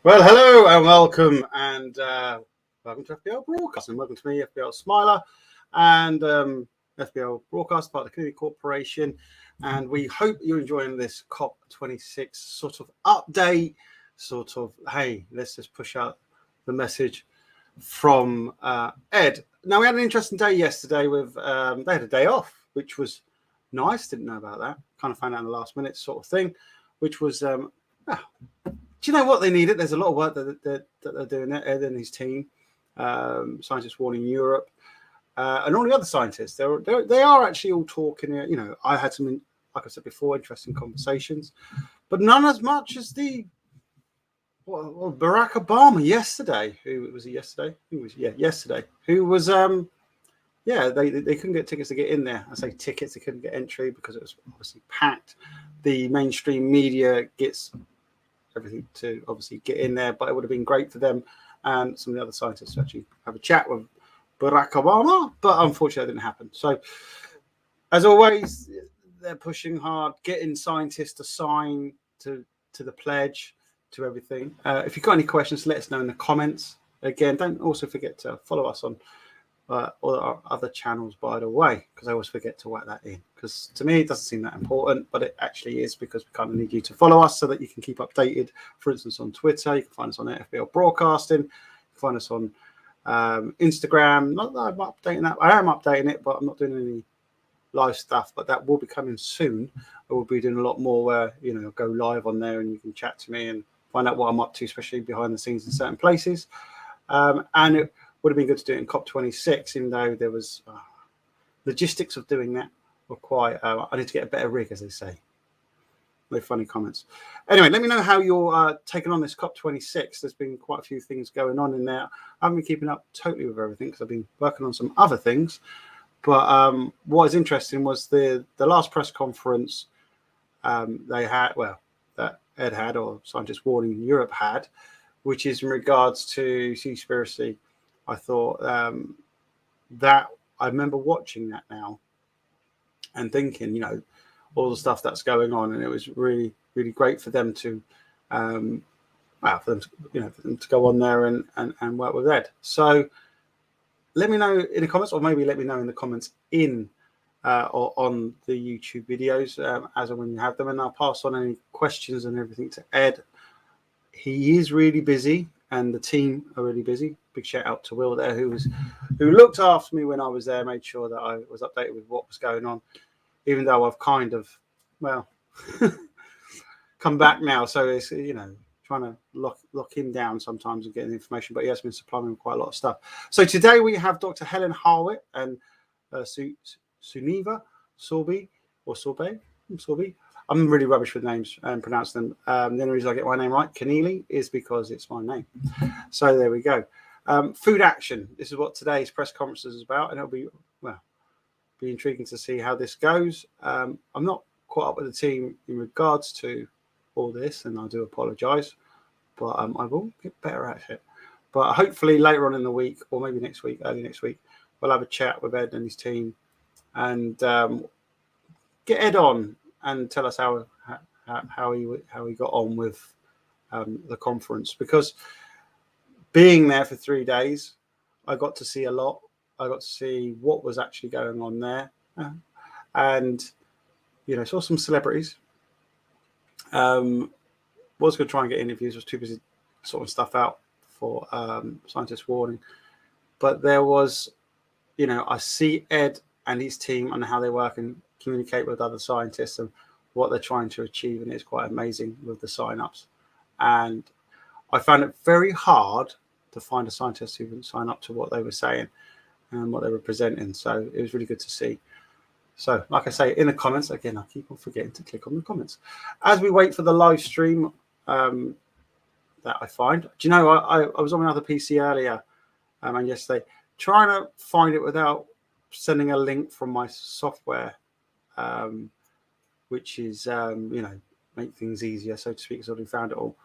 Well, hello and welcome, and welcome to FBL Broadcasting. Welcome to me, FBL Smiler, and FBL Broadcast, part of the Community Corporation. And we hope you're enjoying this COP26 sort of update, hey, let's just push out the message from Ed. Now, we had an interesting day yesterday with, they had a day off, which was nice. Didn't know about that. Kind of found out in the last minute sort of thing, which was, do you know what they needed? There's a lot of work that they're doing there, Ed and his team, scientists warning Europe, and all the other scientists. They are actually all talking. You know, I had some, like I said before, interesting conversations, but none as much as the Barack Obama yesterday. Who was he yesterday? Yesterday. Who was they couldn't get tickets to get in there. I say tickets, they couldn't get entry because it was obviously packed. The mainstream media gets everything to obviously get in there, but it would have been great for them and some of the other scientists to actually have a chat with Barack Obama, but unfortunately it didn't happen. So as always, they're pushing hard, getting scientists to sign to the pledge, to everything. If you've got any questions, let us know in the comments. Again, don't also forget to follow us on all our other channels, by the way, because I always forget to whack that in, because to me it doesn't seem that important, but it actually is, because we kind of need you to follow us so that you can keep updated. For instance, on Twitter, you can find us on FBL Broadcasting, you can find us on Instagram. Not that I'm updating that, I am updating it, but I'm not doing any live stuff, but that will be coming soon. I will be doing a lot more where, you know, go live on there and you can chat to me and find out what I'm up to, especially behind the scenes in certain places. And it would have been good to do it in COP26, even though there was logistics of doing that were quite. I need to get a better rig, as they say. No funny comments. Anyway, let me know how you're taking on this COP26. There's been quite a few things going on in there. I haven't been keeping up totally with everything because I've been working on some other things. But what is interesting was the last press conference they had, that Ed had, or Scientists Warning Europe had, which is in regards to Seaspiracy. I thought that I remember watching that now and thinking, you know, all the stuff that's going on, and it was really, really great for them to, for them to go on there and work with Ed. So let me know in the comments, or maybe let me know in the comments or on the YouTube videos as and when you have them, and I'll pass on any questions and everything to Ed. He is really busy, and the team are really busy. Big shout out to Will there, who looked after me when I was there, made sure that I was updated with what was going on, even though I've kind of, come back now. So it's, you know, trying to lock him down sometimes and getting information, but he has been supplying me quite a lot of stuff. So today we have Dr. Helen Harwatt and Sunniva, Sorby. I'm really rubbish with names and pronounce them. The only reason I get my name right, Keneally, is because it's my name. So there we go. Food action. This is what today's press conference is about, and it'll be intriguing to see how this goes. I'm not caught up with the team in regards to all this, and I do apologise, but I will get better at it. But hopefully later on in the week, or maybe next week, early next week, we'll have a chat with Ed and his team, and get Ed on and tell us how he got on with the conference. Because being there for 3 days, I got to see a lot. I got to see what was actually going on there, and you know, saw some celebrities. Was going to try and get interviews. Was too busy sorting stuff out for Scientists Warning. But there was, you know, I see Ed and his team and how they work and communicate with other scientists and what they're trying to achieve, and it's quite amazing with the sign-ups. And I found it very hard to find a scientist who wouldn't sign up to what they were saying and what they were presenting. So it was really good to see. So like I say, in the comments, again, I keep on forgetting to click on the comments as we wait for the live stream that I find. Do you know, I was on another PC earlier and yesterday trying to find it without sending a link from my software, which is, you know, make things easier, so to speak. It's already found it all.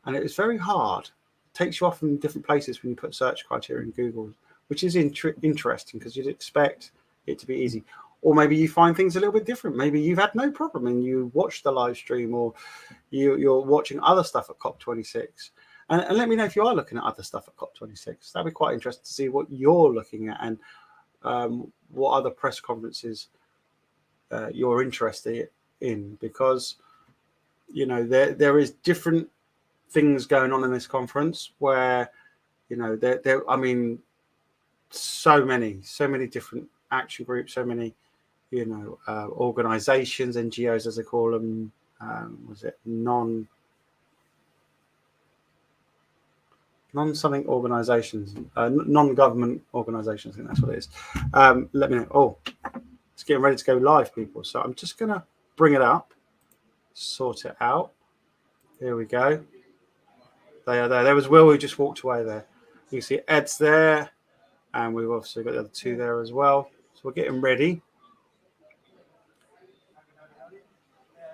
And it was very hard. It takes you off in different places when you put search criteria in Google, which is interesting because you'd expect it to be easy. Or maybe you find things a little bit different. Maybe you've had no problem and you watched the live stream, or you're watching other stuff at COP26 And let me know if you are looking at other stuff at COP26. That'd be quite interesting to see what you're looking at and what other press conferences you're interested in, because there is different things going on in this conference where I mean, so many different action groups, so many organizations, NGOs as they call them, was it non-something organizations, non-government organizations, I think that's what it is. Let me know. Oh, it's getting ready to go live, people. So I'm just going to bring it up, sort it out. Here we go. They are there. There was Will who just walked away there. You can see Ed's there, and we've obviously got the other two there as well. So we're getting ready.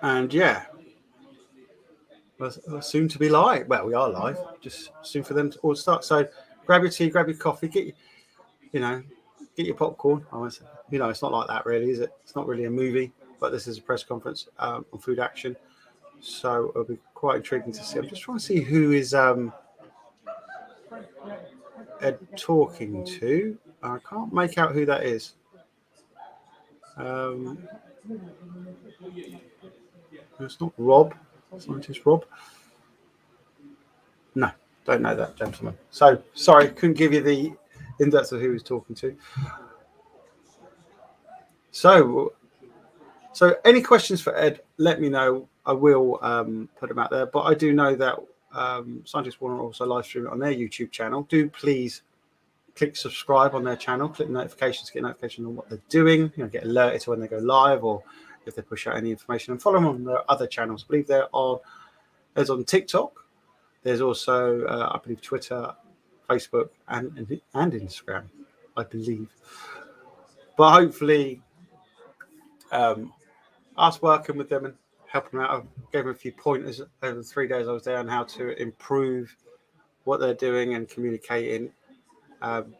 And yeah, we're soon to be live. Well, we are live. Just soon for them to all start. So grab your tea, grab your coffee, get your popcorn. It's not like that really, is it? It's not really a movie, but this is a press conference on food action. So it'll be quite intriguing to see. I'm just trying to see who is Ed talking to. I can't make out who that is. It's not Rob. Scientist Rob. No, don't know that gentleman. So sorry, couldn't give you the in-depth of who he's talking to. So any questions for Ed, let me know. I will put them out there. But I do know that Scientists want to also live stream it on their YouTube channel. Do please click subscribe on their channel, click notifications, get notifications on what they're doing, get alerted to when they go live or if they push out any information, and follow them on their other channels. I believe there's on TikTok. There's also, I believe, Twitter, Facebook, and Instagram, I believe. But hopefully, us working with them and helping them out, I gave them a few pointers over the 3 days I was there on how to improve what they're doing and communicating. And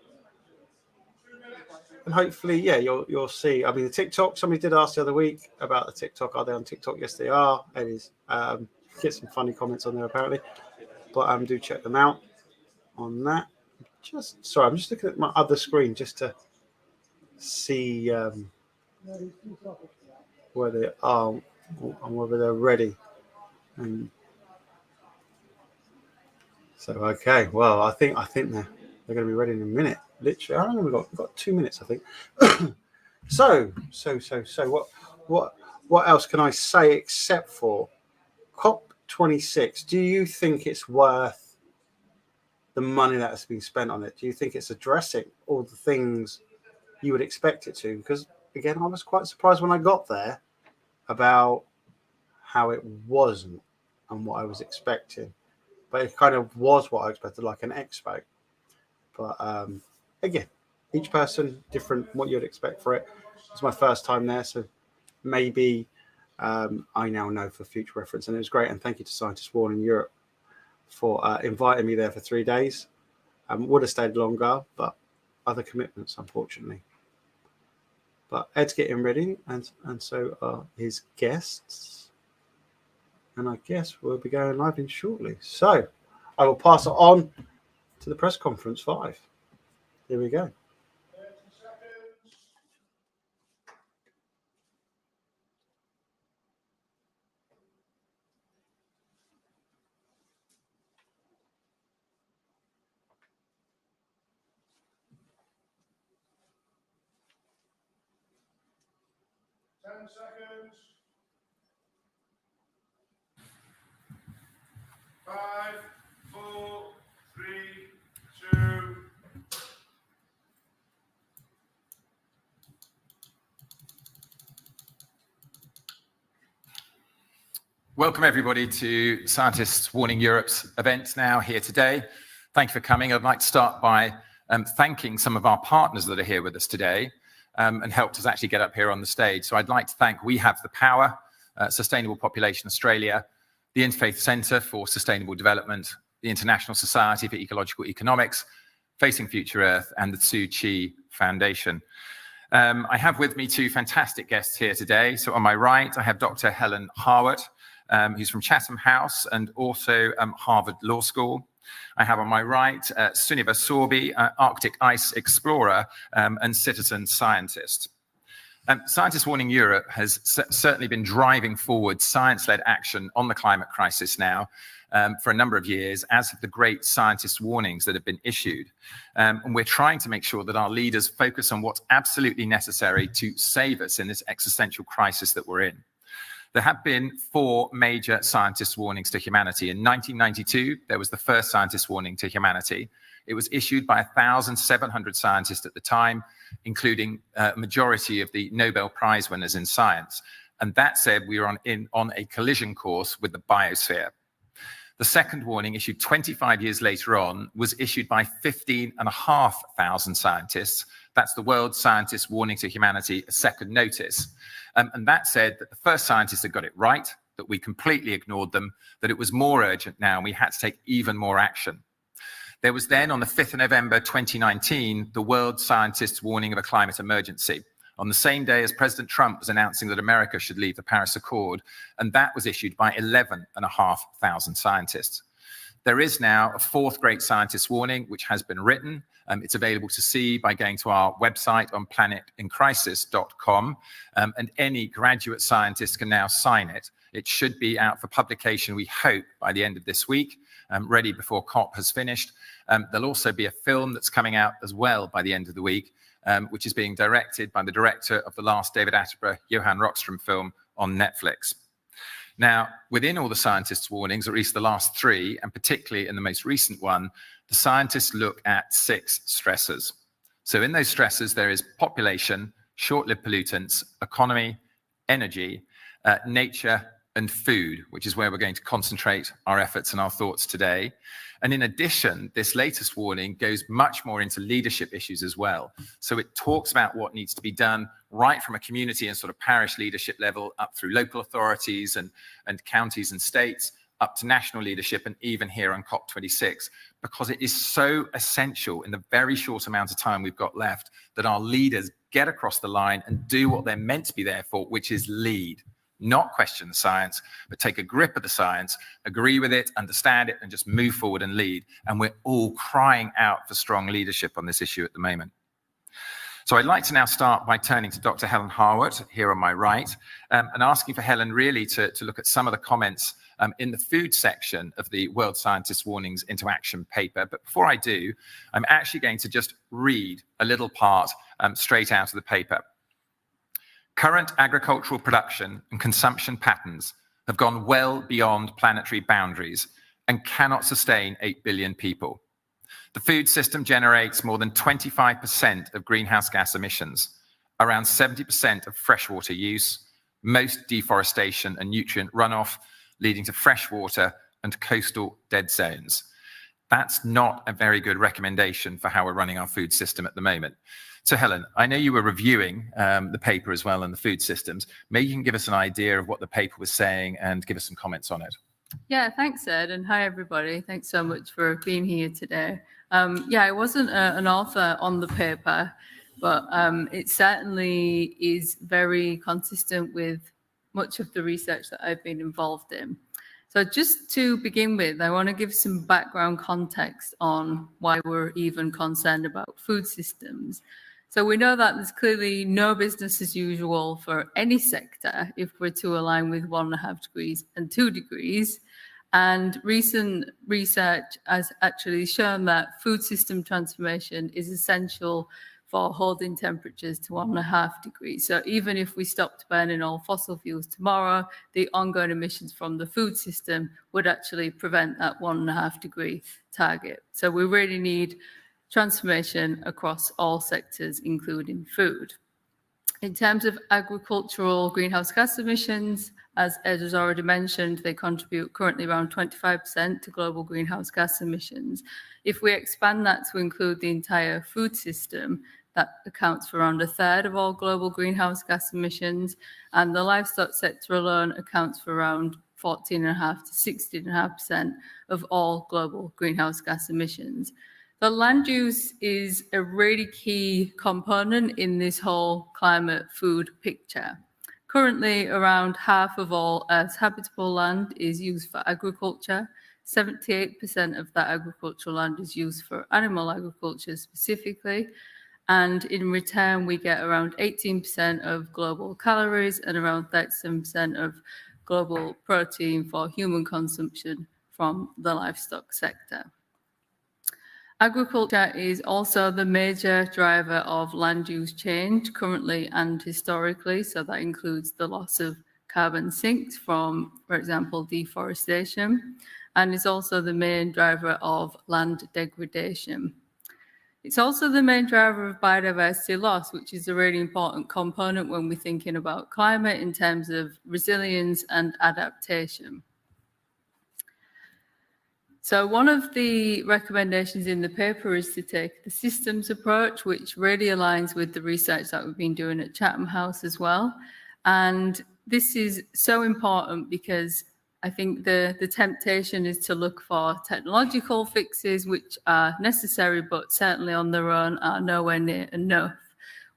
hopefully, yeah, you'll see. I mean, the TikTok, somebody did ask the other week about the TikTok. Are they on TikTok? Yes, they are. It is. Get some funny comments on there, apparently. But do check them out on that. I'm just looking at my other screen just to see where they are and whether they're ready. And so, okay, well, I think they're going to be ready in a minute. Literally, how long have we got? We've got 2 minutes, I think. So, what else can I say except for COP26? Do you think it's worth the money that has been spent on it? Do you think it's addressing all the things you would expect it to? Because again, I was quite surprised when I got there about how it wasn't and what I was expecting. But it kind of was what I expected, like an expo. But again, each person different what you'd expect for it. It's my first time there, so maybe I now know for future reference. And it was great. And thank you to Scientists Warning Europe for inviting me there for 3 days. Would have stayed longer, but other commitments, unfortunately. But Ed's getting ready, and so are his guests. And I guess we'll be going live in shortly. So I will pass it on to the press conference 5. Here we go. Seconds. 5, 4, 3, 2. Welcome everybody to Scientists Warning Europe's event now here today. Thank you for coming. I'd like to start by thanking some of our partners that are here with us today and helped us actually get up here on the stage. So I'd like to thank We Have the Power, Sustainable Population Australia, the Interfaith Centre for Sustainable Development, the International Society for Ecological Economics, Facing Future Earth, and the Tzu Chi Foundation. I have with me 2 fantastic guests here today. So on my right, I have Dr. Helen Harwatt, who's from Chatham House and also Harvard Law School. I have on my right Sunniva Sorby, Arctic ice explorer and citizen scientist. Scientists Warning Europe has certainly been driving forward science-led action on the climate crisis now for a number of years, as have the great scientist warnings that have been issued. And we're trying to make sure that our leaders focus on what's absolutely necessary to save us in this existential crisis that we're in. There have been 4 major scientist warnings to humanity. In 1992, there was the first scientist warning to humanity. It was issued by 1,700 scientists at the time, including a majority of the Nobel Prize winners in science. And that said, we were on a collision course with the biosphere. The second warning, issued 25 years later on, was issued by 15,500 scientists. That's the World Scientist Warning to Humanity, a second notice. And that said that the first scientists had got it right, that we completely ignored them, that it was more urgent now, and we had to take even more action. There was then, on the 5th of November 2019, the World Scientists Warning of a Climate Emergency, on the same day as President Trump was announcing that America should leave the Paris Accord, and that was issued by 11,500 scientists. There is now a 4th Great Scientist Warning, which has been written. It's available to see by going to our website on planetincrisis.com, and any graduate scientist can now sign it. It should be out for publication, we hope, by the end of this week, ready before COP has finished. There'll also be a film that's coming out as well by the end of the week, which is being directed by the director of the last David Attenborough, Johan Rockström film on Netflix. Now, within all the scientists' warnings, or at least the last 3, and particularly in the most recent one, the scientists look at 6 stressors. So in those stressors, there is population, short-lived pollutants, economy, energy, nature, and food, which is where we're going to concentrate our efforts and our thoughts today. And in addition, this latest warning goes much more into leadership issues as well. So it talks about what needs to be done right from a community and sort of parish leadership level up through local authorities and counties and states, up to national leadership, and even here on COP26, because it is so essential in the very short amount of time we've got left that our leaders get across the line and do what they're meant to be there for, which is lead. Not question the science, but take a grip of the science, agree with it, understand it, and just move forward and lead. And we're all crying out for strong leadership on this issue at the moment. So I'd like to now start by turning to Dr. Helen Harwatt, here on my right, and asking for Helen really to look at some of the comments in the food section of the World Scientist Warnings into Action paper. But before I do, I'm actually going to just read a little part straight out of the paper. Current agricultural production and consumption patterns have gone well beyond planetary boundaries and cannot sustain 8 billion people. The food system generates more than 25% of greenhouse gas emissions, around 70% of freshwater use, most deforestation and nutrient runoff, leading to freshwater and coastal dead zones. That's not a very good recommendation for how we're running our food system at the moment. So Helen, I know you were reviewing the paper as well and the food systems. Maybe you can give us an idea of what the paper was saying and give us some comments on it. Yeah, thanks, Ed, and hi, everybody. Thanks so much for being here today. I wasn't an author on the paper, but it certainly is very consistent with much of the research that I've been involved in. So just to begin with, I want to give some background context on why we're even concerned about food systems. So we know that there's clearly no business as usual for any sector if we're to align with 1.5 degrees and 2 degrees. And recent research has actually shown that food system transformation is essential for holding temperatures to 1.5 degrees. So even if we stopped burning all fossil fuels tomorrow, the ongoing emissions from the food system would actually prevent that 1.5 degree target. So we really need transformation across all sectors, including food. In terms of agricultural greenhouse gas emissions, as Ed has already mentioned, they contribute currently around 25% to global greenhouse gas emissions. If we expand that to include the entire food system, that accounts for around 1/3 of all global greenhouse gas emissions, and the livestock sector alone accounts for around 14.5% to 16.5% of all global greenhouse gas emissions. The land use is a really key component in this whole climate food picture. Currently, around half of all Earth's habitable land is used for agriculture. 78% of that agricultural land is used for animal agriculture specifically. And in return, we get around 18% of global calories and around 37% of global protein for human consumption from the livestock sector. Agriculture is also the major driver of land use change currently and historically. So that includes the loss of carbon sinks from, for example, deforestation, and is also the main driver of land degradation. It's also the main driver of biodiversity loss, which is a really important component when we're thinking about climate in terms of resilience and adaptation. So one of the recommendations in the paper is to take the systems approach, which really aligns with the research that we've been doing at Chatham House as well. And this is so important because I think the temptation is to look for technological fixes, which are necessary, but certainly on their own are nowhere near enough.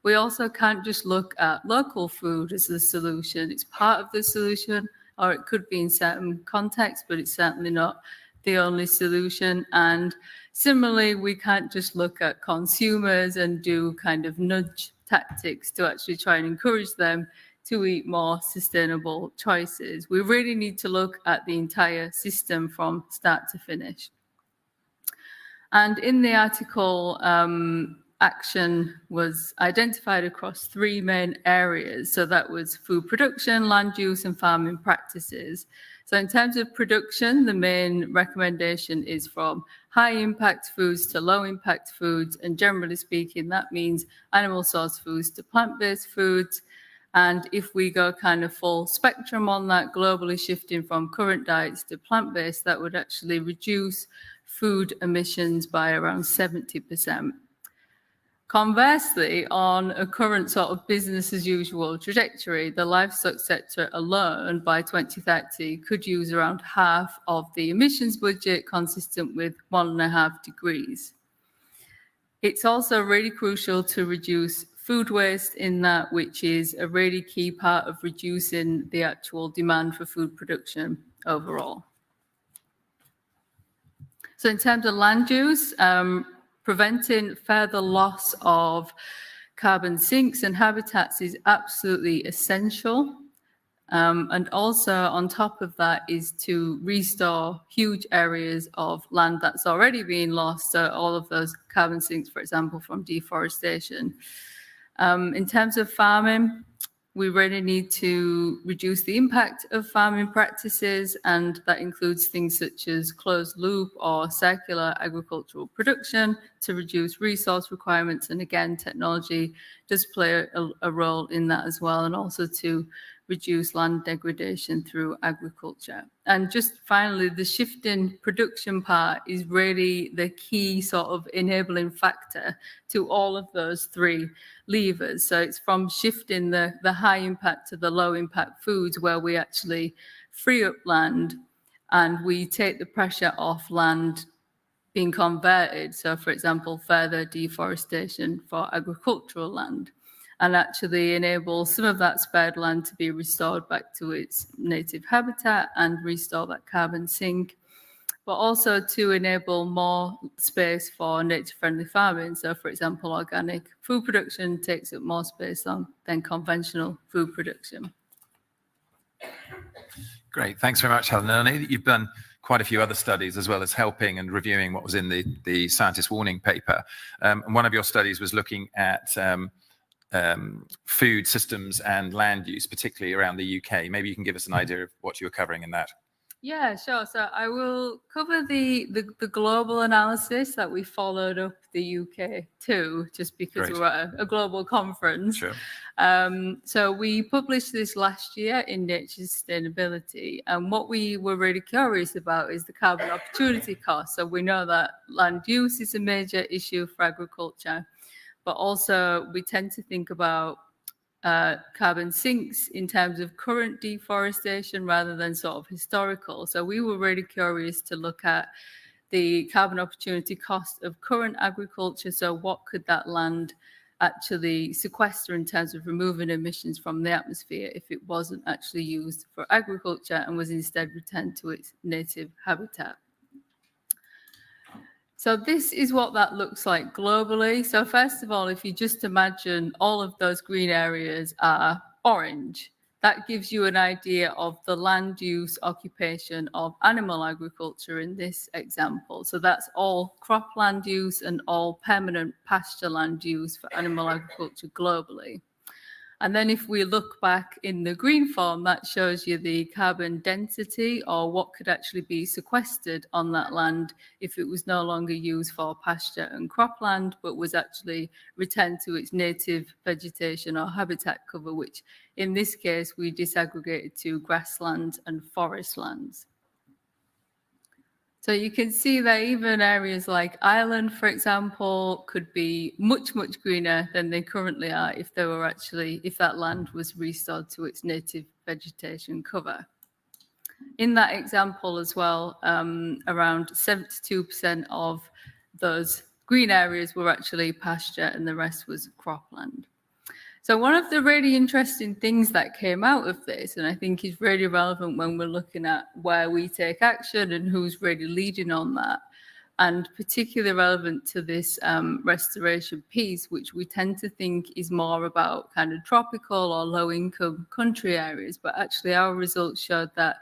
We also can't just look at local food as the solution. It's part of the solution, or it could be in certain contexts, but it's certainly not the only solution. And similarly, we can't just look at consumers and do kind of nudge tactics to actually try and encourage them to eat more sustainable choices. We really need to look at the entire system from start to finish. And in the article, action was identified across three main areas. So that was food production, land use, and farming practices. So in terms of production, the main recommendation is from high impact foods to low impact foods. And generally speaking, that means animal source foods to plant-based foods. And if we go kind of full spectrum on that, globally shifting from current diets to plant-based, that would actually reduce food emissions by around 70%. Conversely, on a current sort of business as usual trajectory, the livestock sector alone by 2030 could use around half of the emissions budget consistent with 1.5 degrees. It's also really crucial to reduce food waste in that, which is a really key part of reducing the actual demand for food production overall. So in terms of land use, preventing further loss of carbon sinks and habitats is absolutely essential. And also on top of that is to restore huge areas of land that's already been lost. So all of those carbon sinks, for example, from deforestation. In terms of farming, we really need to reduce the impact of farming practices, and that includes things such as closed loop or circular agricultural production to reduce resource requirements. And again, technology does play a role in that as well, and also to reduce land degradation through agriculture. And just finally, the shift in production part is really the key sort of enabling factor to all of those three levers. So it's from shifting the high impact to the low impact foods where we actually free up land and we take the pressure off land being converted. So for example, further deforestation for agricultural land, and actually enable some of that spared land to be restored back to its native habitat and restore that carbon sink, but also to enable more space for nature-friendly farming. So for example, organic food production takes up more space than conventional food production. Great, thanks very much, Helen. I know that you've done quite a few other studies as well as helping and reviewing what was in the Scientist Warning paper. And one of your studies was looking at food systems and land use, particularly around the UK. Maybe you can give us an idea of what you were covering in that. Yeah, sure. So I will cover the global analysis that we followed up the UK too, just because Great. we're at a global conference. Sure. So we published this last year in Nature Sustainability, and what we were really curious about is the carbon opportunity cost. So we know that land use is a major issue for agriculture, but also we tend to think about carbon sinks in terms of current deforestation rather than sort of historical. So we were really curious to look at the carbon opportunity cost of current agriculture. So what could that land actually sequester in terms of removing emissions from the atmosphere if it wasn't actually used for agriculture and was instead returned to its native habitat. So this is what that looks like globally. So first of all, if you just imagine all of those green areas are orange, that gives you an idea of the land use occupation of animal agriculture in this example. So that's all crop land use and all permanent pasture land use for animal agriculture globally. And then if we look back in the green form, that shows you the carbon density, or what could actually be sequestered on that land if it was no longer used for pasture and cropland, but was actually returned to its native vegetation or habitat cover, which in this case we disaggregated to grasslands and forest lands. So you can see that even areas like Ireland, for example, could be much, much greener than they currently are if that land was restored to its native vegetation cover. In that example as well, around 72% of those green areas were actually pasture and the rest was cropland. So one of the really interesting things that came out of this, and I think is really relevant when we're looking at where we take action and who's really leading on that, and particularly relevant to this restoration piece, which we tend to think is more about kind of tropical or low-income country areas, but actually our results showed that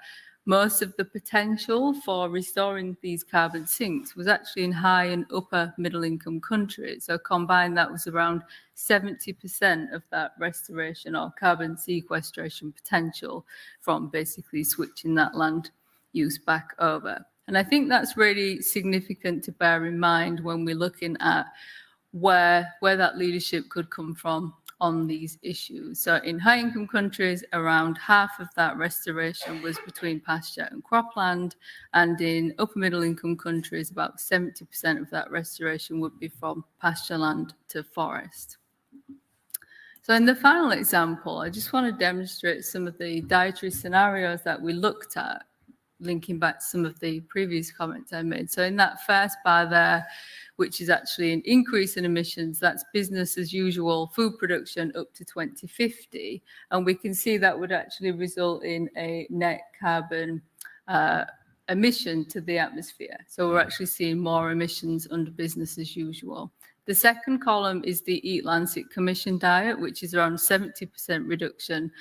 most of the potential for restoring these carbon sinks was actually in high and upper middle income countries. So combined, that was around 70% of that restoration or carbon sequestration potential from basically switching that land use back over. And I think that's really significant to bear in mind when we're looking at where that leadership could come from on these issues. So in high income countries, around half of that restoration was between pasture and cropland, and in upper middle income countries, about 70% of that restoration would be from pasture land to forest. So in the final example, I just want to demonstrate some of the dietary scenarios that we looked at, linking back to some of the previous comments I made. So in that first bar there, which is actually an increase in emissions, that's business as usual food production up to 2050. And we can see that would actually result in a net carbon emission to the atmosphere. So we're actually seeing more emissions under business as usual. The second column is the Eat Lancet Commission diet, which is around 70% reduction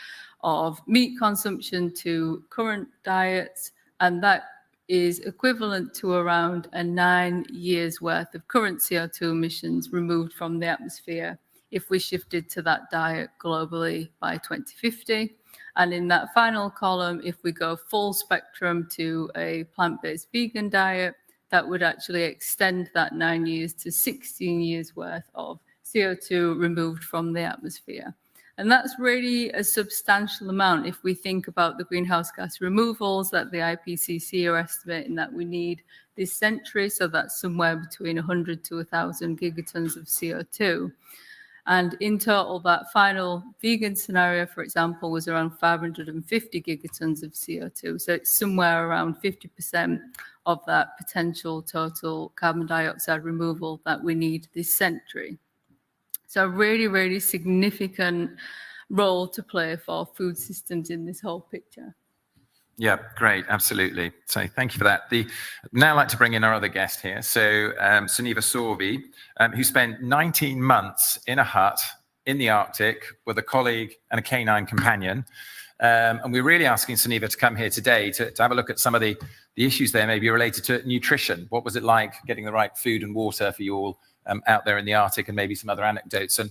of meat consumption to current diets. And that is equivalent to around a 9 years worth of current CO2 emissions removed from the atmosphere if we shifted to that diet globally by 2050. And in that final column, if we go full spectrum to a plant-based vegan diet, that would actually extend that 9 years to 16 years worth of CO2 removed from the atmosphere. And that's really a substantial amount if we think about the greenhouse gas removals that the IPCC are estimating that we need this century. So that's somewhere between 100 to 1,000 gigatons of CO2. And in total, that final vegan scenario, for example, was around 550 gigatons of CO2. So it's somewhere around 50% of that potential total carbon dioxide removal that we need this century. So a really, really significant role to play for food systems in this whole picture. Yeah, great, absolutely. So thank you for that. Now I'd like to bring in our other guest here. So Sunniva Sorby, who spent 19 months in a hut in the Arctic with a colleague and a canine companion. And we're really asking Sunniva to come here today to have a look at some of the issues there maybe related to nutrition. What was it like getting the right food and water for you all out there in the Arctic, and maybe some other anecdotes, and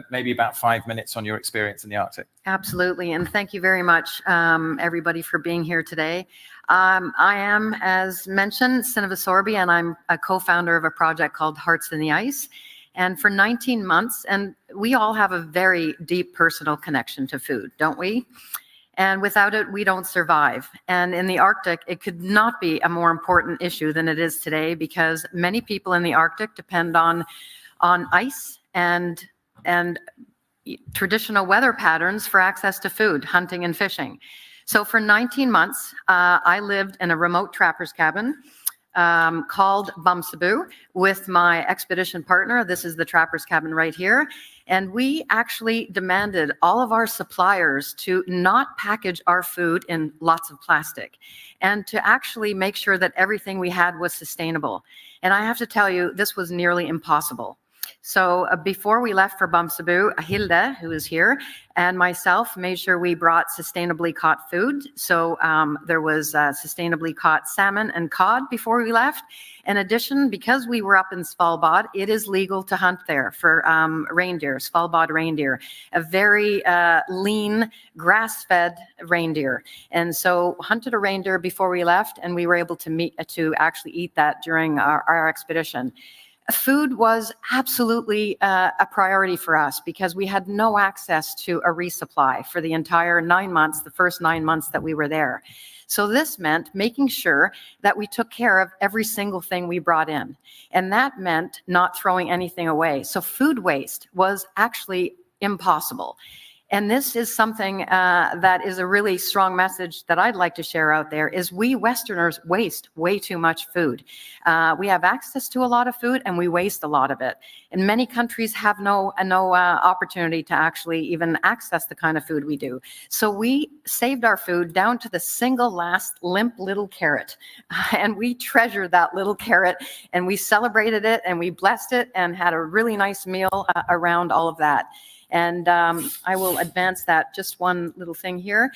maybe about 5 minutes on your experience in the Arctic. Absolutely, and thank you very much, everybody, for being here today. I am, as mentioned, Sunniva Sorby, and I'm a co-founder of a project called Hearts in the Ice. And for 19 months, and we all have a very deep personal connection to food, don't we? And without it, we don't survive. And in the Arctic, it could not be a more important issue than it is today, because many people in the Arctic depend on ice and traditional weather patterns for access to food, hunting and fishing. So for 19 months, I lived in a remote trapper's cabin called Bumsaboo with my expedition partner. This is the trapper's cabin right here. And we actually demanded all of our suppliers to not package our food in lots of plastic and to actually make sure that everything we had was sustainable. And I have to tell you, this was nearly impossible. So before we left for Bumsaboo, Hilde, who is here, and myself made sure we brought sustainably caught food. So there was sustainably caught salmon and cod before we left. In addition, because we were up in Svalbard, it is legal to hunt there for reindeer, Svalbard reindeer, a very lean, grass-fed reindeer. And so hunted a reindeer before we left, and we were able to actually eat that during our expedition. Food was absolutely a priority for us because we had no access to a resupply for the entire 9 months, the first 9 months that we were there. So this meant making sure that we took care of every single thing we brought in. And that meant not throwing anything away. So food waste was actually impossible. And this is something that is a really strong message that I'd like to share out there is we Westerners waste way too much food. We have access to a lot of food and we waste a lot of it. And many countries have no opportunity to actually even access the kind of food we do. So we saved our food down to the single last limp little carrot. And we treasured that little carrot and we celebrated it and we blessed it and had a really nice meal around all of that. And I will advance that just one little thing here.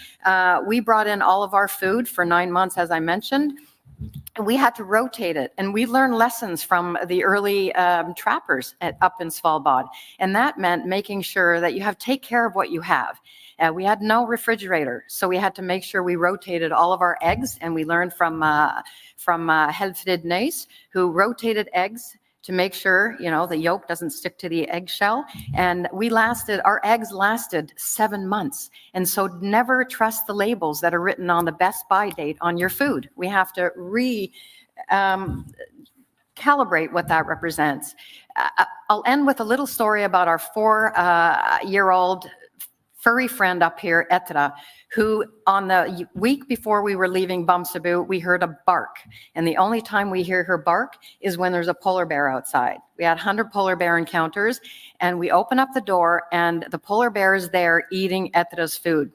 We brought in all of our food for 9 months, as I mentioned. And we had to rotate it. And we learned lessons from the early trappers up in Svalbard. And that meant making sure that you take care of what you have. We had no refrigerator, so we had to make sure we rotated all of our eggs. And we learned from Helfrid Neis, who rotated eggs to make sure, the yolk doesn't stick to the eggshell. And our eggs lasted 7 months. And so never trust the labels that are written on the best buy date on your food. We have to calibrate what that represents. I'll end with a little story about our 4-year-old furry friend up here, Etra, who on the week before we were leaving Bumsaboo, we heard a bark. And the only time we hear her bark is when there's a polar bear outside. We had 100 polar bear encounters, and we open up the door, and the polar bear is there eating Etra's food.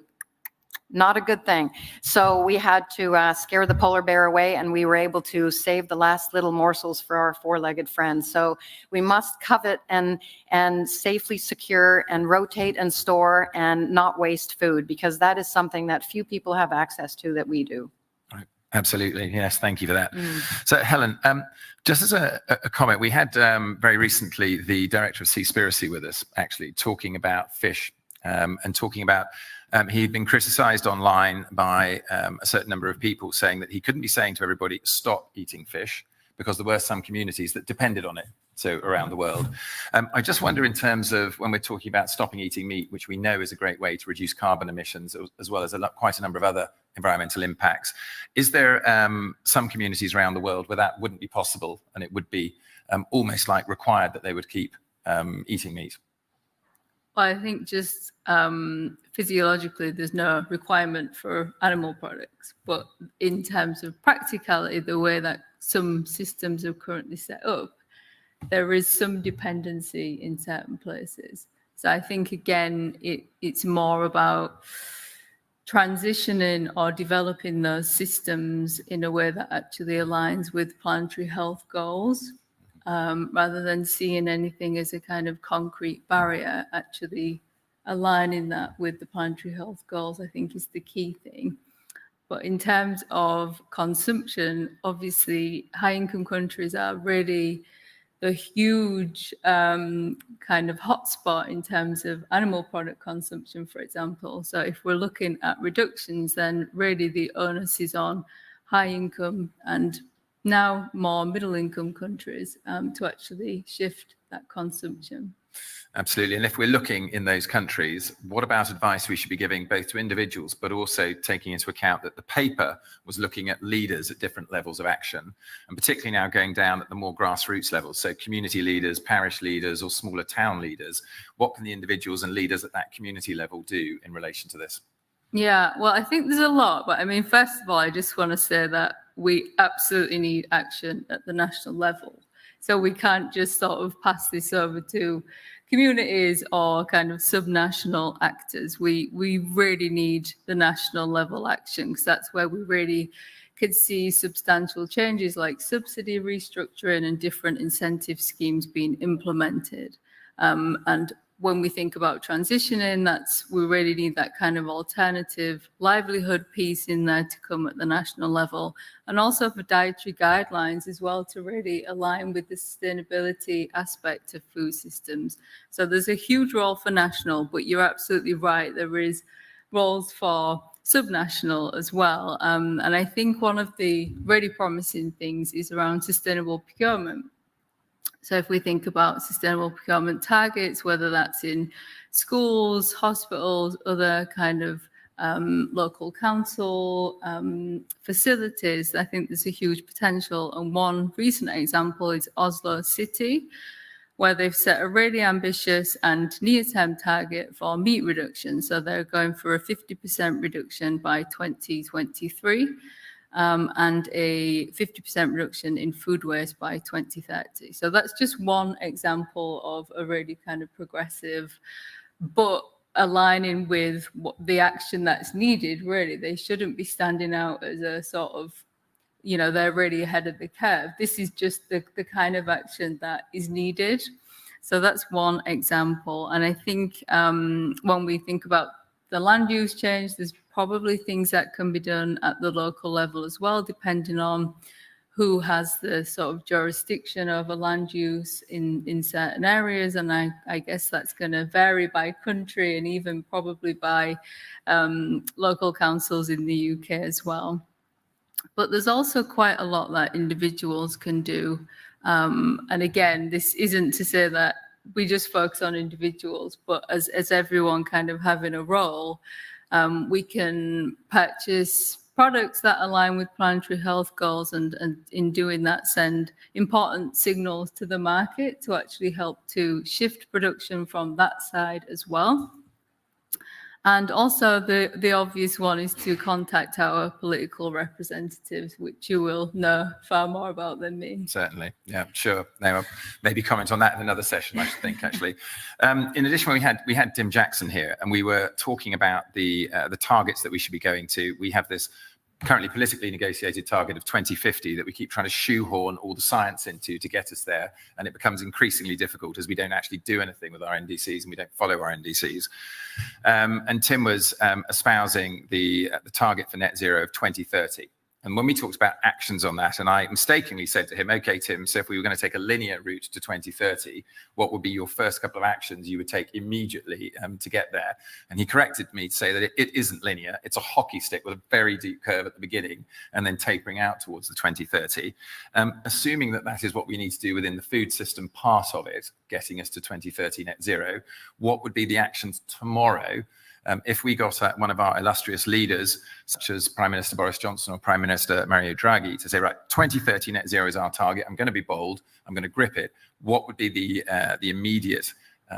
Not a good thing. So we had to scare the polar bear away, and we were able to save the last little morsels for our 4-legged friends. So we must covet and safely secure and rotate and store and not waste food, because that is something that few people have access to that we do. Right. Absolutely. Yes. Thank you for that. So Helen, just as a comment, we had very recently the director of Seaspiracy with us, actually talking about fish and talking about he'd been criticized online by a certain number of people saying that he couldn't be saying to everybody, stop eating fish, because there were some communities that depended on it, so around the world. I just wonder, in terms of when we're talking about stopping eating meat, which we know is a great way to reduce carbon emissions, as well as quite a number of other environmental impacts, is there some communities around the world where that wouldn't be possible, and it would be almost like required that they would keep eating meat? Well, I think just physiologically, there's no requirement for animal products. But in terms of practicality, the way that some systems are currently set up, there is some dependency in certain places. So I think, again, it's more about transitioning or developing those systems in a way that actually aligns with planetary health goals. Rather than seeing anything as a kind of concrete barrier, actually aligning that with the planetary health goals, I think, is the key thing. But in terms of consumption, obviously, high-income countries are really the huge kind of hotspot in terms of animal product consumption, for example. So if we're looking at reductions, then really the onus is on high-income and now more middle-income countries to actually shift that consumption. Absolutely. And if we're looking in those countries, what about advice we should be giving both to individuals, but also taking into account that the paper was looking at leaders at different levels of action, and particularly now going down at the more grassroots levels, so community leaders, parish leaders, or smaller town leaders. What can the individuals and leaders at that community level do in relation to this? Yeah, well, I think there's a lot. But I mean, first of all, I just want to say that we absolutely need action at the national level. So we can't just sort of pass this over to communities or kind of subnational actors. We really need the national level action, because that's where we really could see substantial changes like subsidy restructuring and different incentive schemes being implemented. And when we think about transitioning, we really need that kind of alternative livelihood piece in there to come at the national level, and also for dietary guidelines as well to really align with the sustainability aspect of food systems. So there's a huge role for national, but you're absolutely right, there is roles for subnational as well. And I think one of the really promising things is around sustainable procurement. So if we think about sustainable procurement targets, whether that's in schools, hospitals, other kind of local council facilities, I think there's a huge potential. And one recent example is Oslo City, where they've set a really ambitious and near-term target for meat reduction. So they're going for a 50% reduction by 2023. And a 50% reduction in food waste by 2030. So that's just one example of a really kind of progressive, but aligning with what the action that's needed, really. They shouldn't be standing out as a sort of, they're really ahead of the curve. This is just the kind of action that is needed. So that's one example. And I think when we think about the land use change, there's probably things that can be done at the local level as well, depending on who has the sort of jurisdiction over land use in certain areas. And I guess that's going to vary by country and even probably by local councils in the UK as well. But there's also quite a lot that individuals can do. And again, this isn't to say that we just focus on individuals, but as everyone kind of having a role, we can purchase products that align with planetary health goals, and in doing that send important signals to the market to actually help to shift production from that side as well. And also the obvious one is to contact our political representatives, which you will know far more about than me. Certainly, yeah, sure. Now, maybe comment on that in another session, I should think, actually. In addition, we had Tim Jackson here, and we were talking about the targets that we should be going to. We have this currently politically negotiated target of 2050 that we keep trying to shoehorn all the science into to get us there, and it becomes increasingly difficult as we don't actually do anything with our NDCs and we don't follow our NDCs. And Tim was espousing the target for net zero of 2030. And when we talked about actions on that, and I mistakenly said to him, okay, Tim, so if we were going to take a linear route to 2030, what would be your first couple of actions you would take immediately to get there? And he corrected me to say that it isn't linear. It's a hockey stick with a very deep curve at the beginning and then tapering out towards the 2030. Assuming that that is what we need to do within the food system part of it, getting us to 2030 net zero, what would be the actions tomorrow if we got one of our illustrious leaders, such as Prime Minister Boris Johnson or Prime Minister Mario Draghi, to say, right, 2030 net zero is our target. I'm going to be bold. I'm going to grip it. What would be the immediate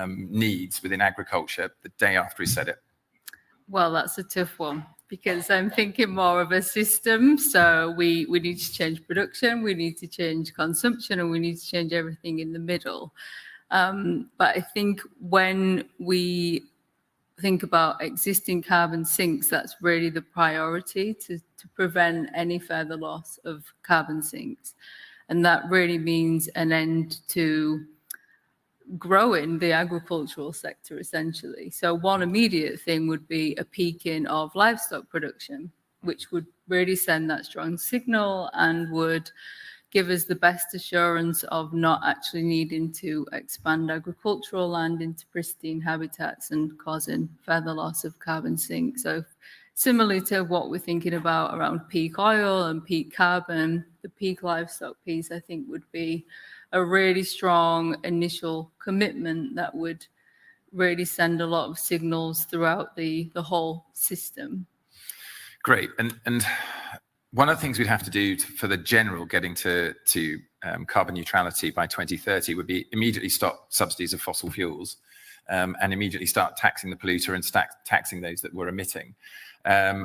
needs within agriculture the day after he said it? Well, that's a tough one, because I'm thinking more of a system. So we need to change production, we need to change consumption, and we need to change everything in the middle. But I think when we think about existing carbon sinks, that's really the priority to prevent any further loss of carbon sinks. And that really means an end to growing the agricultural sector, essentially. So one immediate thing would be a peaking of livestock production, which would really send that strong signal and would give us the best assurance of not actually needing to expand agricultural land into pristine habitats and causing further loss of carbon sink. So similarly to what we're thinking about around peak oil and peak carbon, the peak livestock piece, I think, would be a really strong initial commitment that would really send a lot of signals throughout the whole system. Great. And one of the things we'd have to do for the general getting to carbon neutrality by 2030 would be immediately stop subsidies of fossil fuels and immediately start taxing the polluter and taxing those that were emitting.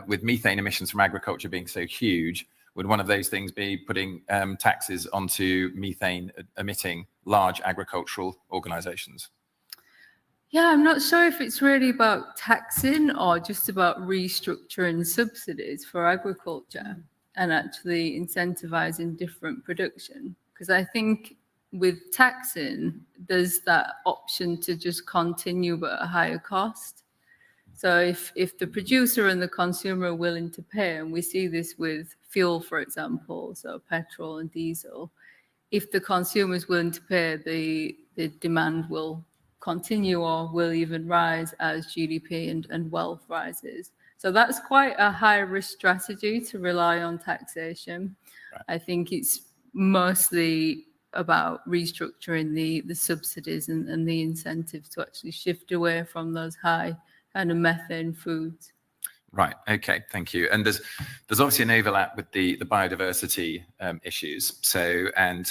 With methane emissions from agriculture being so huge, Would one of those things be putting taxes onto methane emitting large agricultural organizations? Yeah, I'm not sure if it's really about taxing or just about restructuring subsidies for agriculture and actually incentivizing different production. Because I think with taxing, there's that option to just continue but at a higher cost. So if the producer and the consumer are willing to pay, and we see this with fuel, for example, so petrol and diesel, if the consumer is willing to pay, the demand will continue or will even rise as GDP and wealth rises. So that's quite a high risk strategy to rely on taxation. Right. I think it's mostly about restructuring the subsidies and the incentives to actually shift away from those high kind of methane foods. Right. Okay. Thank you. And there's obviously an overlap with the biodiversity issues. So, and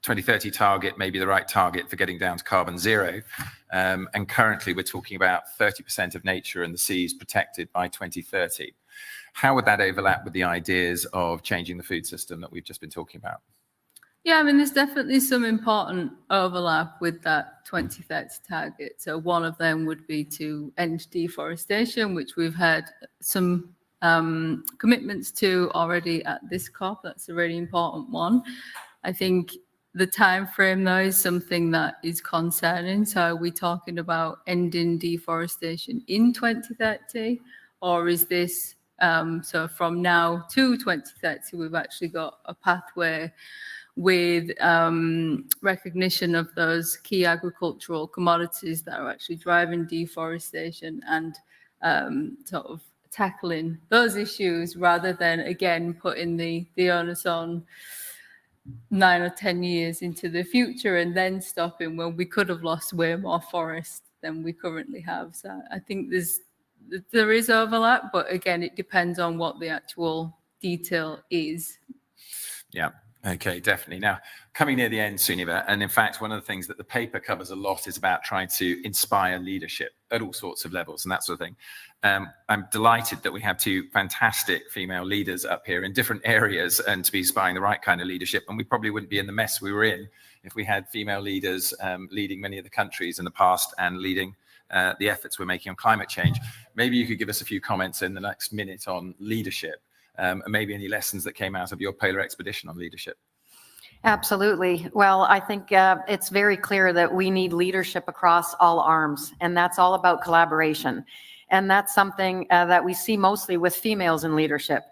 2030 target may be the right target for getting down to carbon zero. And currently we're talking about 30% of nature and the seas protected by 2030. How would that overlap with the ideas of changing the food system that we've just been talking about? Yeah, I mean, there's definitely some important overlap with that 2030 target. So one of them would be to end deforestation, which we've had some commitments to already at this COP. That's a really important one. I think the time frame, though, is something that is concerning. So are we talking about ending deforestation in 2030? Or is this, so from now to 2030, we've actually got a pathway with recognition of those key agricultural commodities that are actually driving deforestation and sort of tackling those issues rather than, again, putting the onus on 9 or 10 years into the future and then stopping when we could have lost way more forest than we currently have. So I think there is overlap, but again, it depends on what the actual detail is. Yeah. Okay, definitely. Now, coming near the end, Sunniva, and in fact, one of the things that the paper covers a lot is about trying to inspire leadership at all sorts of levels and that sort of thing. I'm delighted that we have two fantastic female leaders up here in different areas and to be inspiring the right kind of leadership. And we probably wouldn't be in the mess we were in if we had female leaders leading many of the countries in the past and leading the efforts we're making on climate change. Maybe you could give us a few comments in the next minute on leadership. And maybe any lessons that came out of your polar expedition on leadership. Absolutely. Well, I think it's very clear that we need leadership across all arms, and that's all about collaboration. And that's something that we see mostly with females in leadership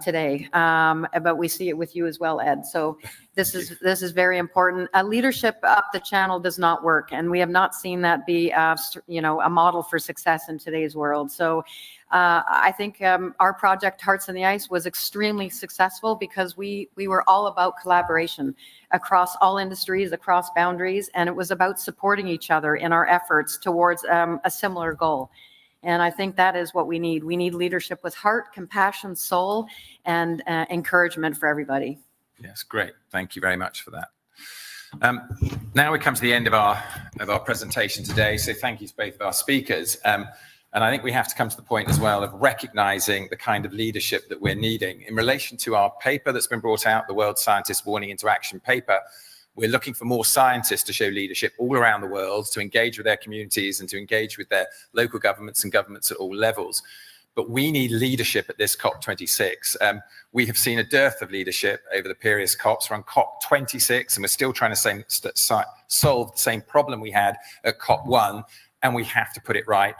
today, but we see it with you as well, Ed. So this is very important. Leadership up the channel does not work, and we have not seen that be a model for success in today's world. So I think our project Hearts on the Ice was extremely successful because we were all about collaboration across all industries, across boundaries, and it was about supporting each other in our efforts towards a similar goal. And I think that is what we need. We need leadership with heart, compassion, soul, and encouragement for everybody. Yes, great. Thank you very much for that. Now we come to the end of our presentation today. So thank you to both of our speakers. And I think we have to come to the point as well of recognizing the kind of leadership that we're needing. In relation to our paper that's been brought out, the World Scientists Warning into Action paper, we're looking for more scientists to show leadership all around the world, to engage with their communities and to engage with their local governments and governments at all levels. But we need leadership at this COP26. We have seen a dearth of leadership over the previous COPs. We're on COP26 and we're still trying to solve the same problem we had at COP1. And we have to put it right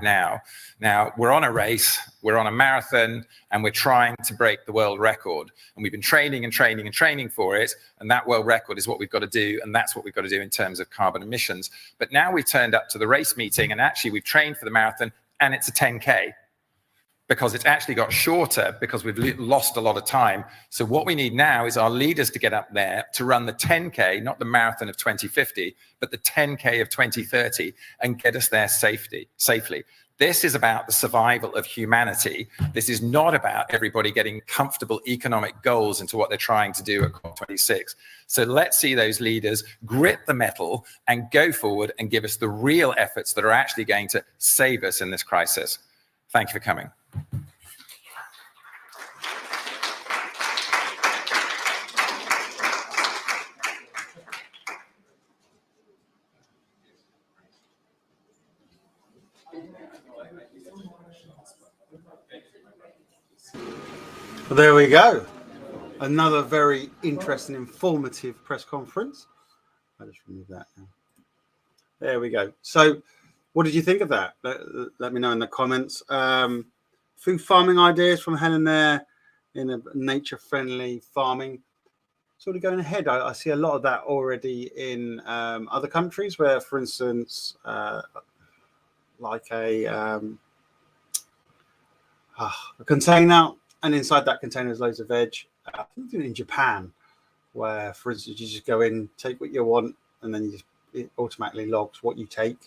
now. Now, we're on a race, we're on a marathon, and we're trying to break the world record. And we've been training and training and training for it. And that world record is what we've got to do. And that's what we've got to do in terms of carbon emissions. But now we've turned up to the race meeting, and actually we've trained for the marathon, and it's a 10K. Because it's actually got shorter because we've lost a lot of time. So what we need now is our leaders to get up there to run the 10K, not the marathon of 2050, but the 10K of 2030 and get us there safely. This is about the survival of humanity. This is not about everybody getting comfortable economic goals into what they're trying to do at COP26. So let's see those leaders grip the metal and go forward and give us the real efforts that are actually going to save us in this crisis. Thank you for coming. Well, there we go. Another very interesting, informative press conference. I'll just remove that now. There we go. So, what did you think of that? Let me know in the comments. Food farming ideas from Helen there in a nature-friendly farming. Sort of going ahead. I see a lot of that already in other countries where, for instance, like a container, and inside that container there's loads of veg. I think in Japan, where, for instance, you just go in, take what you want, and then it automatically logs what you take.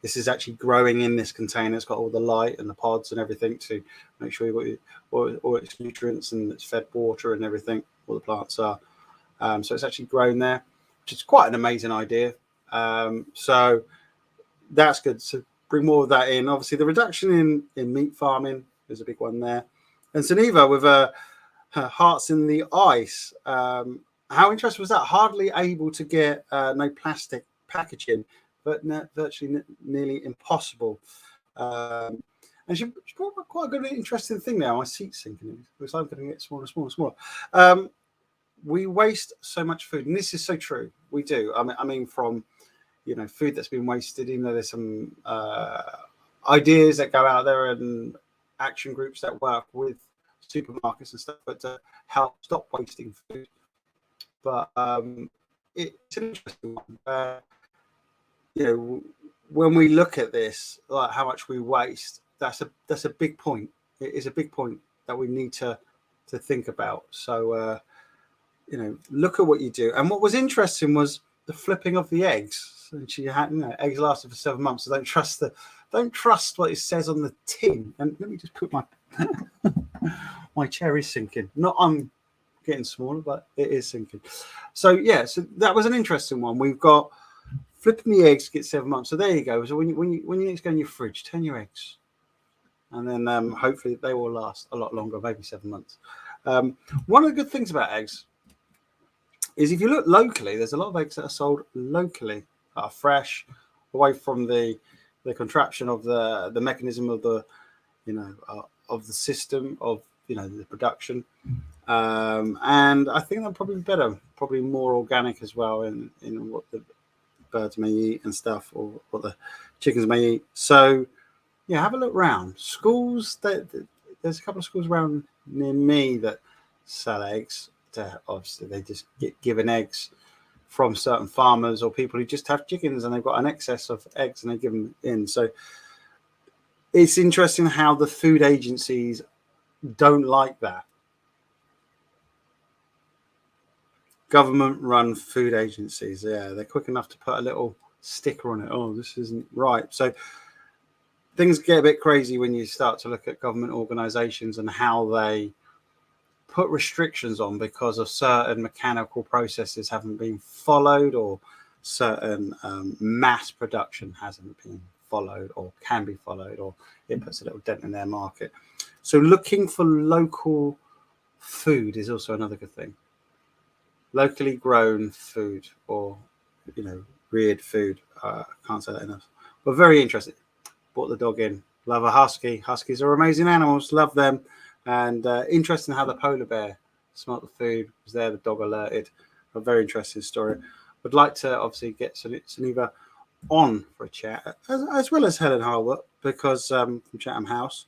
This is actually growing in this container. It's got all the light and the pods and everything to make sure you've got all its nutrients and it's fed water and everything, all the plants are. So it's actually grown there, which is quite an amazing idea. So that's good. So bring more of that in. Obviously, the reduction in meat farming is a big one there. And Sunniva with her hearts in the ice. How interesting was that? Hardly able to get no plastic packaging, but virtually nearly impossible. And she brought up quite a good, interesting thing now. My seat's sinking. Because I'm going to get smaller, smaller, smaller. We waste so much food, and this is so true. We do. I mean, from food that's been wasted. Even though there's some ideas that go out there and action groups that work with supermarkets and stuff, but to help stop wasting food. But it's an interesting one. When we look at this, like how much we waste, that's a big point. It is a big point that we need to think about. So look at what you do. And what was interesting was the flipping of the eggs. And she had eggs lasted for 7 months. So don't trust what it says on the tin. And let me just put my my chair is sinking. Not I'm getting smaller, but it is sinking. So yeah, so that was an interesting one. We've got flipping the eggs to get 7 months. So there you go. So when you eggs go in your fridge, turn your eggs, and then hopefully they will last a lot longer, maybe 7 months. One of the good things about eggs is if you look locally, there's a lot of eggs that are sold locally, that are fresh, away from the contraption of the mechanism of the of the system of the production. And I think they're probably better, probably more organic as well in what the birds may eat and stuff, or what the chickens may eat. So yeah, have a look round schools. There's a couple of schools around near me that sell eggs. Obviously they just get given eggs from certain farmers or people who just have chickens and they've got an excess of eggs and they give them in. So it's interesting how the food agencies don't like that. Government-run food agencies, yeah, they're quick enough to put a little sticker on it. Oh, this isn't right. So things get a bit crazy when you start to look at government organisations and how they put restrictions on because of certain mechanical processes haven't been followed, or certain mass production hasn't been followed or can be followed, or it puts a little dent in their market. So looking for local food is also another good thing. Locally grown food, or reared food. Can't say that enough. But very interesting. Brought the dog in. Love a husky. Huskies are amazing animals. Love them. And interesting how the polar bear smelt the food, was there, the dog alerted. A very interesting story. Would like to obviously get Sunniva on for a chat, as well as Helen Harwatt, because from Chatham House,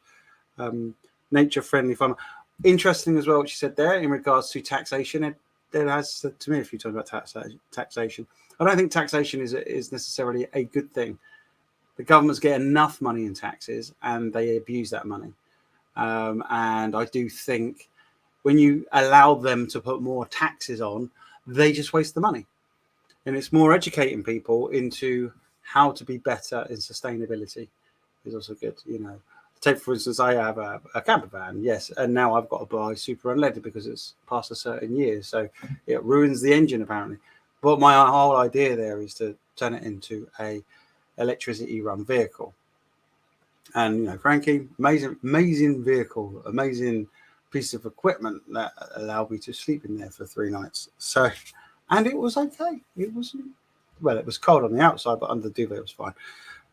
nature-friendly farmer. Interesting as well what she said there in regards to taxation. It has said to me a few times about taxation. I don't think taxation is necessarily a good thing. The governments get enough money in taxes and they abuse that money. And I do think when you allow them to put more taxes on, they just waste the money. And it's more educating people into how to be better in sustainability is also good. Take, for instance, I have a camper van, yes, and now I've got to buy super unleaded because it's past a certain year. So it ruins the engine, apparently. But my whole idea there is to turn it into a electricity-run vehicle. And, Frankie, amazing vehicle, amazing piece of equipment that allowed me to sleep in there for 3 nights. So, and it was okay. It was cold on the outside, but under the duvet it was fine.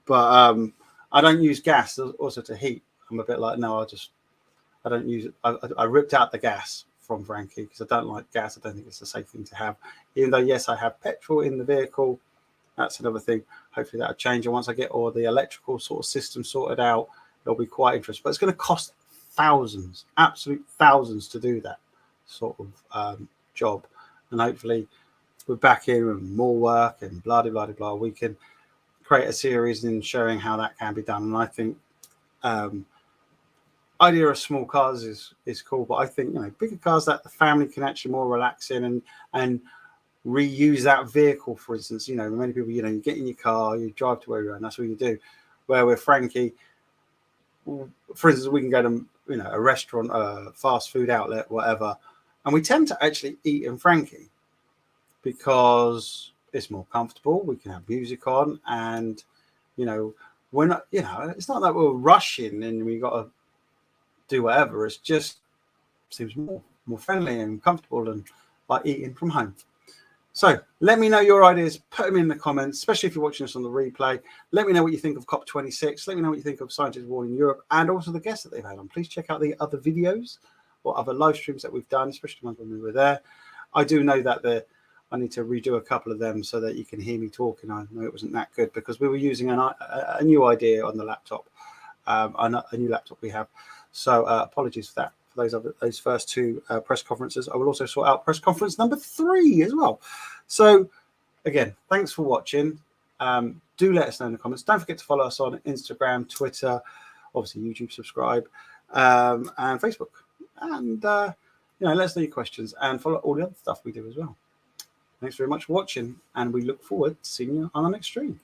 But I don't use gas also to heat. I'm a bit like, no, I don't use it. I ripped out the gas from Frankie because I don't like gas. I don't think it's a safe thing to have. Even though, yes, I have petrol in the vehicle. That's another thing. Hopefully that'll change. And once I get all the electrical sort of system sorted out, it'll be quite interesting. But it's going to cost thousands, absolute thousands to do that sort of job. And hopefully we're back in and more work and blah, blah, blah, blah. We can create a series in showing how that can be done. And I think idea of small cars is cool, but I think, you know, bigger cars that the family can actually more relax in and reuse that vehicle. For instance, you know, many people, you know, you get in your car, you drive to where you're, and that's what you do. Where with Frankie, for instance, we can go to, you know, a restaurant, a fast food outlet, whatever, and we tend to actually eat in Frankie because it's more comfortable. We can have music on, and, you know, we're not, you know, it's not that we're rushing and we got to do whatever. It's just seems more friendly and comfortable and like eating from home. So let me know your ideas. Put them in the comments, especially if you're watching this on the replay. Let me know what you think of COP26. Let me know what you think of Scientists Warning Europe and also the guests that they've had on. Please check out the other videos or other live streams that we've done, especially ones when we were there. I do know that I need to redo a couple of them so that you can hear me talking. I know it wasn't that good because we were using a new idea on the laptop, a new laptop we have. So apologies for that. For those first two press conferences. I will also sort out press conference number 3 as well. So again, thanks for watching. Do let us know in the comments. Don't forget to follow us on Instagram, Twitter, obviously YouTube, subscribe, and Facebook. And you know, let us know your questions and follow all the other stuff we do as well. Thanks very much for watching, and we look forward to seeing you on the next stream.